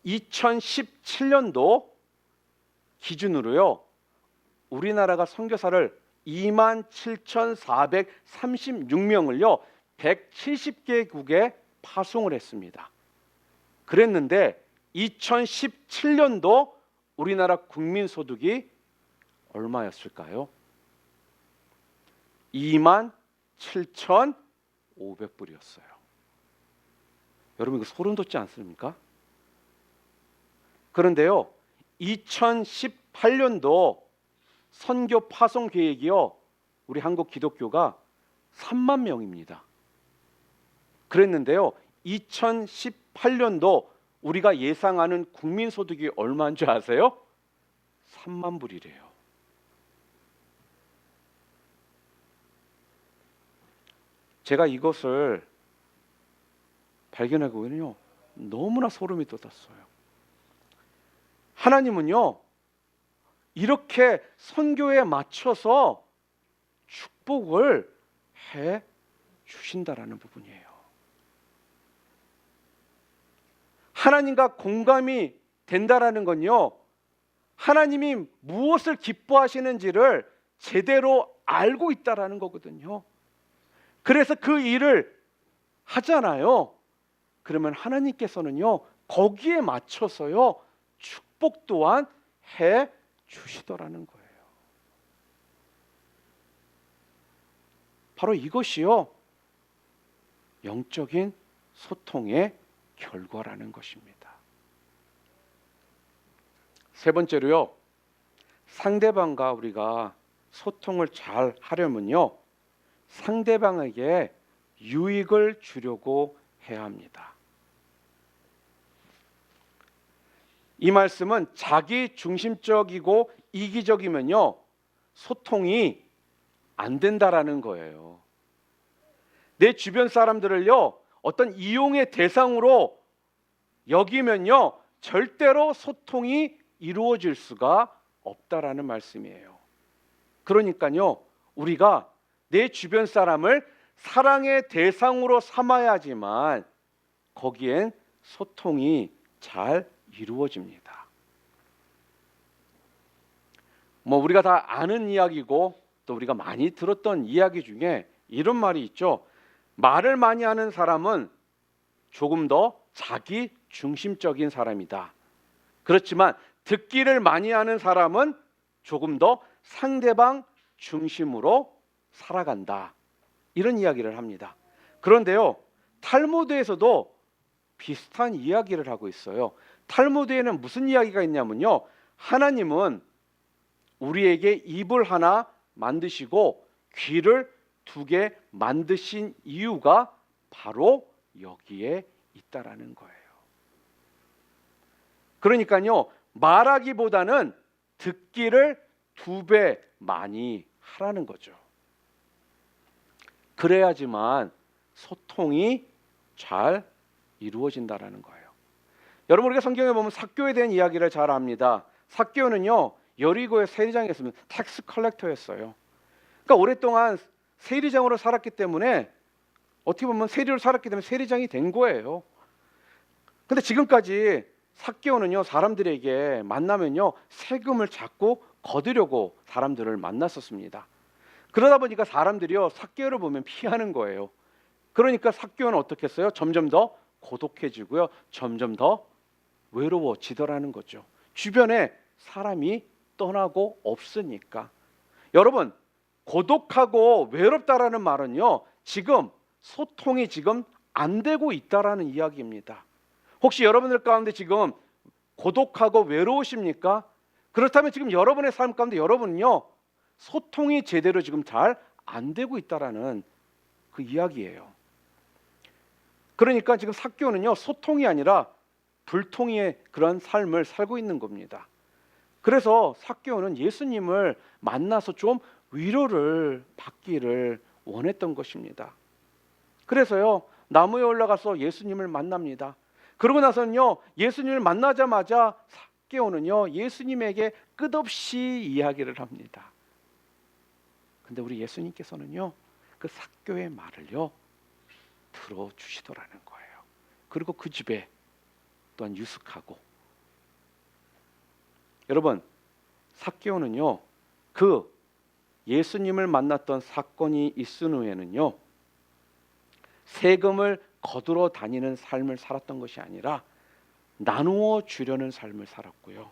2017년도 기준으로요, 우리나라가 선교사를 27,436명을요 170개국에 파송을 했습니다. 그랬는데 2017년도 우리나라 국민소득이 얼마였을까요? 27,500불이었어요. 여러분, 이거 소름 돋지 않습니까? 그런데요, 2018년도 선교 파송 계획이요, 우리 한국 기독교가 3만 명입니다. 그랬는데요, 2018년도 우리가 예상하는 국민소득이 얼마인 줄 아세요? 3만 불이래요. 제가 이것을 발견하고는요, 너무나 소름이 돋았어요. 하나님은요, 이렇게 선교에 맞춰서 축복을 해 주신다라는 부분이에요. 하나님과 공감이 된다라는 건요, 하나님이 무엇을 기뻐하시는지를 제대로 알고 있다라는 거거든요. 그래서 그 일을 하잖아요. 그러면 하나님께서는요, 거기에 맞춰서요, 축복 또한 해 주시더라는 거예요. 바로 이것이요, 영적인 소통의 결과라는 것입니다. 세 번째로요, 상대방과 우리가 소통을 잘 하려면요, 상대방에게 유익을 주려고 해야 합니다. 이 말씀은 자기 중심적이고 이기적이면요, 소통이 안 된다라는 거예요. 내 주변 사람들을요, 어떤 이용의 대상으로 여기면요, 절대로 소통이 이루어질 수가 없다라는 말씀이에요. 그러니까요, 우리가 내 주변 사람을 사랑의 대상으로 삼아야지만 거기엔 소통이 잘 이루어집니다. 우리가 다 아는 이야기고 또 우리가 많이 들었던 이야기 중에 이런 말이 있죠. 말을 많이 하는 사람은 조금 더 자기 중심적인 사람이다. 그렇지만 듣기를 많이 하는 사람은 조금 더 상대방 중심으로 살아간다. 이런 이야기를 합니다. 그런데요, 탈무드에서도 비슷한 이야기를 하고 있어요. 탈무드에는 무슨 이야기가 있냐면요, 하나님은 우리에게 입을 하나 만드시고 귀를 2개 만드신 이유가 바로 여기에 있다라는 거예요. 그러니까요, 말하기보다는 듣기를 2배 많이 하라는 거죠. 그래야지만 소통이 잘 이루어진다라는 거예요. 여러분, 우리가 성경에 보면 삭개오에 대한 이야기를 잘 압니다. 삭개오는요, 여리고의 세리장이었으면 텍스 컬렉터였어요. 그러니까 오랫동안 세리장으로 살았기 때문에, 어떻게 보면 세리로 살았기 때문에 세리장이 된 거예요. 근데 지금까지 삭개오는요, 사람들에게 만나면요, 세금을 자꾸 거두려고 사람들을 만났었습니다. 그러다 보니까 사람들이요, 삭개오를 보면 피하는 거예요. 그러니까 삭개오는 어떻게 했어요? 점점 더 고독해지고요, 점점 더 외로워지더라는 거죠. 주변에 사람이 떠나고 없으니까. 여러분, 고독하고 외롭다라는 말은요, 지금 소통이 지금 안 되고 있다라는 이야기입니다. 혹시 여러분들 가운데 지금 고독하고 외로우십니까? 그렇다면 지금 여러분의 삶 가운데 여러분은요, 소통이 제대로 지금 잘 안 되고 있다라는 그 이야기예요. 그러니까 지금 삭개오는요, 소통이 아니라 불통의 그런 삶을 살고 있는 겁니다. 그래서 삭개오는 예수님을 만나서 좀 위로를 받기를 원했던 것입니다. 그래서요, 나무에 올라가서 예수님을 만납니다. 그러고 나서는요, 예수님을 만나자마자 삭개오는요, 예수님에게 끝없이 이야기를 합니다. 근데 우리 예수님께서는요, 그 삭개오의 말을요, 들어주시더라는 거예요. 그리고 그 집에 또한 유숙하고. 여러분, 삭개오는요, 그 예수님을 만났던 사건이 있은 후에는요, 세금을 거두러 다니는 삶을 살았던 것이 아니라 나누어 주려는 삶을 살았고요,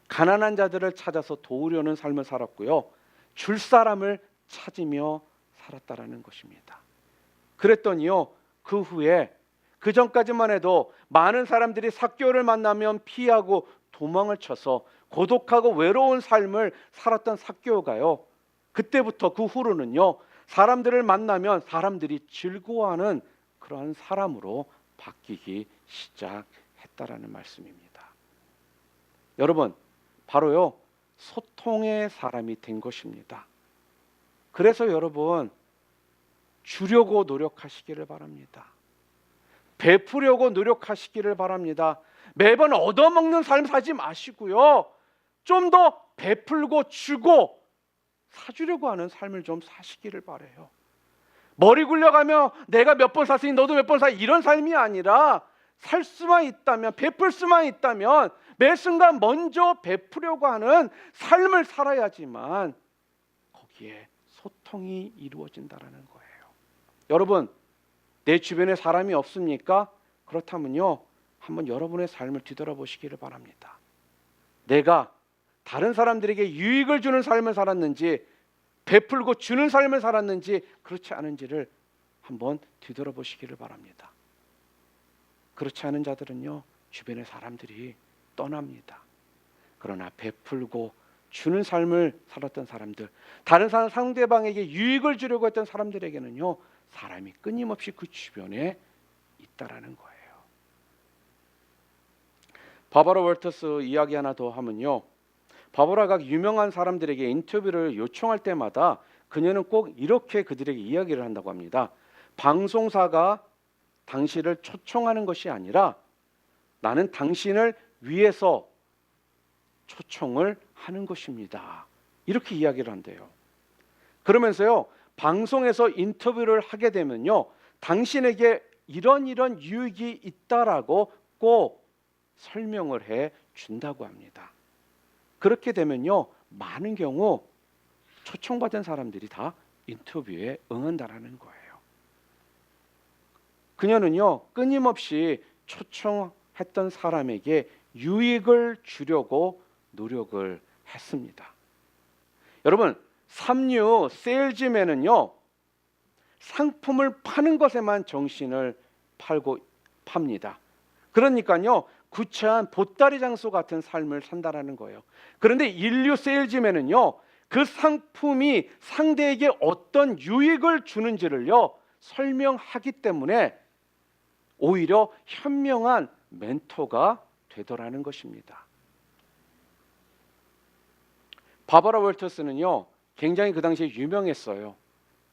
가난한 자들을 찾아서 도우려는 삶을 살았고요, 줄 사람을 찾으며 살았다라는 것입니다. 그랬더니요, 그 후에 그 전까지만 해도 많은 사람들이 삭개오를 만나면 피하고 도망을 쳐서 고독하고 외로운 삶을 살았던 삭개오가요, 그때부터 그 후로는요, 사람들을 만나면 사람들이 즐거워하는 그러한 사람으로 바뀌기 시작했다라는 말씀입니다. 여러분, 바로요, 소통의 사람이 된 것입니다. 그래서 여러분, 주려고 노력하시기를 바랍니다. 베푸려고 노력하시기를 바랍니다. 매번 얻어먹는 삶 사지 마시고요, 좀 더 베풀고 주고 사주려고 하는 삶을 좀 사시기를 바라요. 머리 굴려가며 내가 몇 번 샀으니 너도 몇 번 사, 이런 삶이 아니라 살 수만 있다면, 베풀 수만 있다면 매 순간 먼저 베푸려고 하는 삶을 살아야지만 거기에 소통이 이루어진다는 거예요. 여러분, 내 주변에 사람이 없습니까? 그렇다면요, 한번 여러분의 삶을 뒤돌아보시기를 바랍니다. 내가 다른 사람들에게 유익을 주는 삶을 살았는지, 베풀고 주는 삶을 살았는지, 그렇지 않은지를 한번 뒤돌아보시기를 바랍니다. 그렇지 않은 자들은요, 주변의 사람들이 떠납니다. 그러나 베풀고 주는 삶을 살았던 사람들, 다른 사람, 상대방에게 유익을 주려고 했던 사람들에게는요, 사람이 끊임없이 그 주변에 있다라는 거예요. 바바라 월터스 이야기 하나 더 하면요, 바바라가 유명한 사람들에게 인터뷰를 요청할 때마다 그녀는 꼭 이렇게 그들에게 이야기를 한다고 합니다. 방송사가 당신을 초청하는 것이 아니라 나는 당신을 위해서 초청을 하는 것입니다. 이렇게 이야기를 한대요. 그러면서요, 방송에서 인터뷰를 하게 되면요, 당신에게 이런 유익이 있다라고 꼭 설명을 해 준다고 합니다. 그렇게 되면요, 많은 경우 초청받은 사람들이 다 인터뷰에 응한다라는 거예요. 그녀는요, 끊임없이 초청했던 사람에게 유익을 주려고 노력을 했습니다. 여러분, 삼류 세일즈맨은요, 상품을 파는 것에만 정신을 팝니다. 그러니까요, 구차한 보따리 장소 같은 삶을 산다라는 거예요. 그런데 인류 세일즈맨은요, 그 상품이 상대에게 어떤 유익을 주는지를요, 설명하기 때문에 오히려 현명한 멘토가 되더라는 것입니다. 바바라 월터스는요, 굉장히 그 당시에 유명했어요.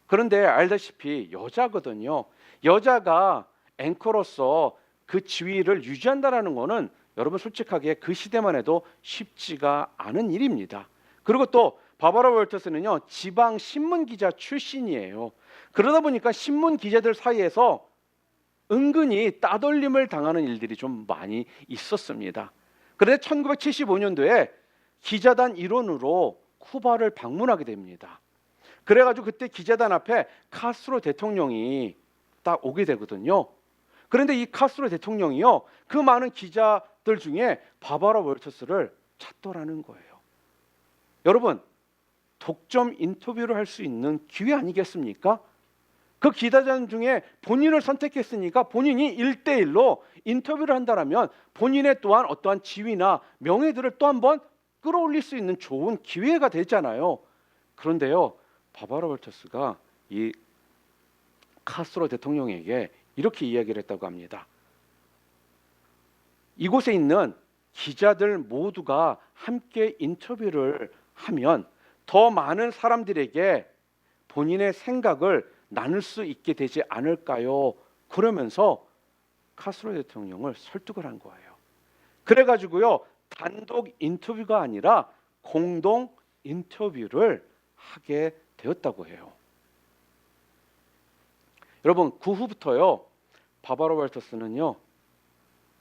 그런데 알다시피 여자거든요. 여자가 앵커로서 그 지위를 유지한다는 것은 여러분 솔직하게 그 시대만 해도 쉽지가 않은 일입니다. 그리고 또 바바라 월터스는요, 지방 신문 기자 출신이에요. 그러다 보니까 신문 기자들 사이에서 은근히 따돌림을 당하는 일들이 좀 많이 있었습니다. 그런데 1975년도에 기자단 일원으로 쿠바를 방문하게 됩니다. 그래가지고 그때 기자단 앞에 카스트로 대통령이 딱 오게 되거든요. 그런데 이 카스트로 대통령이요, 그 많은 기자 기자들 중에 바바라 월터스를 찾더라는 거예요. 여러분, 독점 인터뷰를 할 수 있는 기회 아니겠습니까? 그 기자단 중에 본인을 선택했으니까 본인이 1대1로 인터뷰를 한다면 본인의 또한 어떠한 지위나 명예들을 또 한 번 끌어올릴 수 있는 좋은 기회가 되잖아요. 그런데요, 바바라 월터스가 이 카스트로 대통령에게 이렇게 이야기를 했다고 합니다. 이곳에 있는 기자들 모두가 함께 인터뷰를 하면 더 많은 사람들에게 본인의 생각을 나눌 수 있게 되지 않을까요? 그러면서 카스트로 대통령을 설득을 한 거예요. 그래가지고요, 단독 인터뷰가 아니라 공동 인터뷰를 하게 되었다고 해요. 여러분, 그 후부터요, 바바라 월터스는요,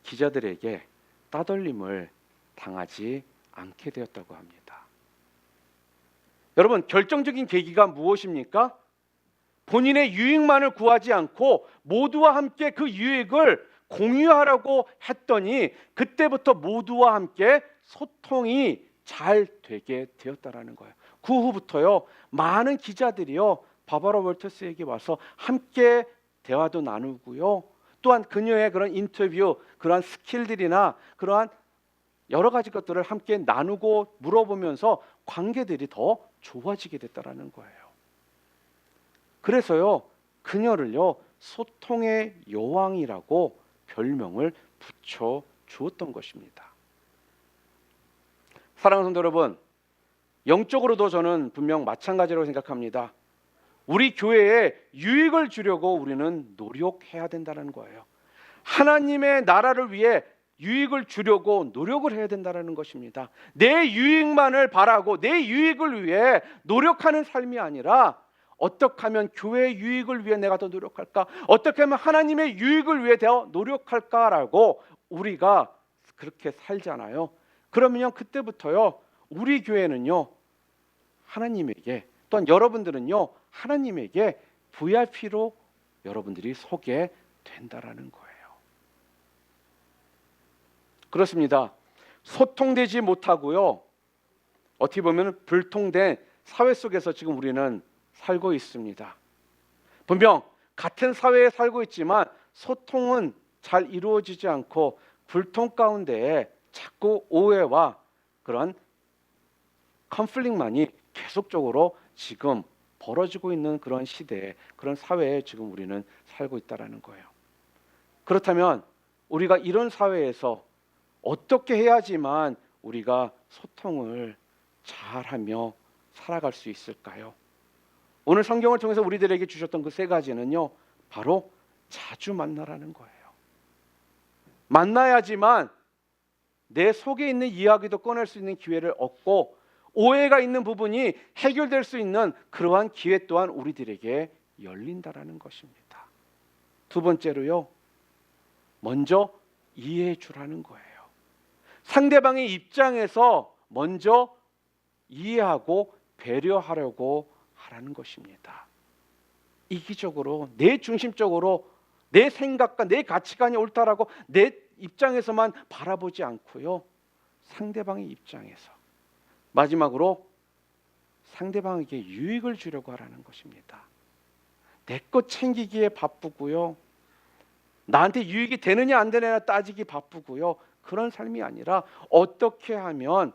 기자들에게 따돌림을 당하지 않게 되었다고 합니다. 여러분, 결정적인 계기가 무엇입니까? 본인의 유익만을 구하지 않고 모두와 함께 그 유익을 공유하라고 했더니 그때부터 모두와 함께 소통이 잘 되게 되었다라는 거예요. 그 후부터요, 많은 기자들이요, 바바라 월터스에게 와서 함께 대화도 나누고요, 또한 그녀의 그런 인터뷰, 그러한 스킬들이나 그러한 여러 가지 것들을 함께 나누고 물어보면서 관계들이 더 좋아지게 됐다라는 거예요. 그래서요, 그녀를요, 소통의 여왕이라고 별명을 붙여 주었던 것입니다. 사랑하는 성도 여러분, 영적으로도 저는 분명 마찬가지라고 생각합니다. 우리 교회에 유익을 주려고 우리는 노력해야 된다는 거예요. 하나님의 나라를 위해 유익을 주려고 노력을 해야 된다는 것입니다. 내 유익만을 바라고 내 유익을 위해 노력하는 삶이 아니라 어떻게 하면 교회의 유익을 위해 내가 더 노력할까? 어떻게 하면 하나님의 유익을 위해 더 노력할까라고 우리가 그렇게 살잖아요. 그러면요, 그때부터요, 우리 교회는요, 하나님에게, 또한 여러분들은요, 하나님에게 VIP로 여러분들이 서게 된다라는 거예요. 그렇습니다. 소통되지 못하고요, 어떻게 보면 불통된 사회 속에서 지금 우리는 살고 있습니다. 분명 같은 사회에 살고 있지만 소통은 잘 이루어지지 않고 불통 가운데에 자꾸 오해와 그런 컨플릭트만이 계속적으로 지금 벌어지고 있는 그런 시대에, 그런 사회에 지금 우리는 살고 있다라는 거예요. 그렇다면 우리가 이런 사회에서 어떻게 해야지만 우리가 소통을 잘하며 살아갈 수 있을까요? 오늘 성경을 통해서 우리들에게 주셨던 그 세 가지는요, 바로 자주 만나라는 거예요. 만나야지만 내 속에 있는 이야기도 꺼낼 수 있는 기회를 얻고 오해가 있는 부분이 해결될 수 있는 그러한 기회 또한 우리들에게 열린다라는 것입니다. 두 번째로요, 먼저 이해해 주라는 거예요. 상대방의 입장에서 먼저 이해하고 배려하려고 하라는 것입니다. 이기적으로, 내 중심적으로 내 생각과 내 가치관이 옳다라고 내 입장에서만 바라보지 않고요, 상대방의 입장에서, 마지막으로 상대방에게 유익을 주려고 하라는 것입니다. 내 것 챙기기에 바쁘고요, 나한테 유익이 되느냐 안 되느냐 따지기 바쁘고요, 그런 삶이 아니라 어떻게 하면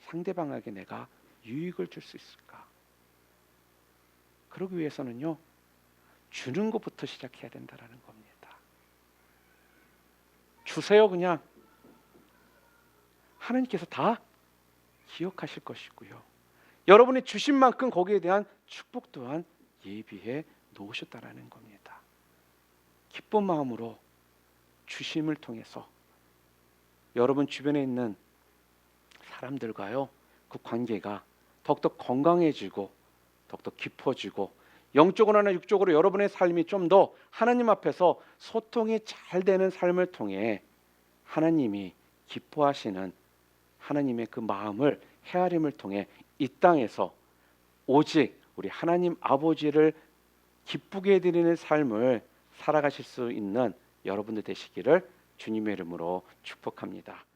상대방에게 내가 유익을 줄 수 있을까? 그러기 위해서는요, 주는 것부터 시작해야 된다는 겁니다. 주세요. 그냥 하나님께서 다 기억하실 것이고요, 여러분이 주신 만큼 거기에 대한 축복 또한 예비해 놓으셨다라는 겁니다. 기쁜 마음으로 주심을 통해서 여러분 주변에 있는 사람들과요, 그 관계가 더욱더 건강해지고 더욱더 깊어지고 영적으로나 육적으로 여러분의 삶이 좀 더 하나님 앞에서 소통이 잘 되는 삶을 통해 하나님이 기뻐하시는 하나님의 그 마음을 헤아림을 통해 이 땅에서 오직 우리 하나님 아버지를 기쁘게 해드리는 삶을 살아가실 수 있는 여러분들 되시기를 주님의 이름으로 축복합니다.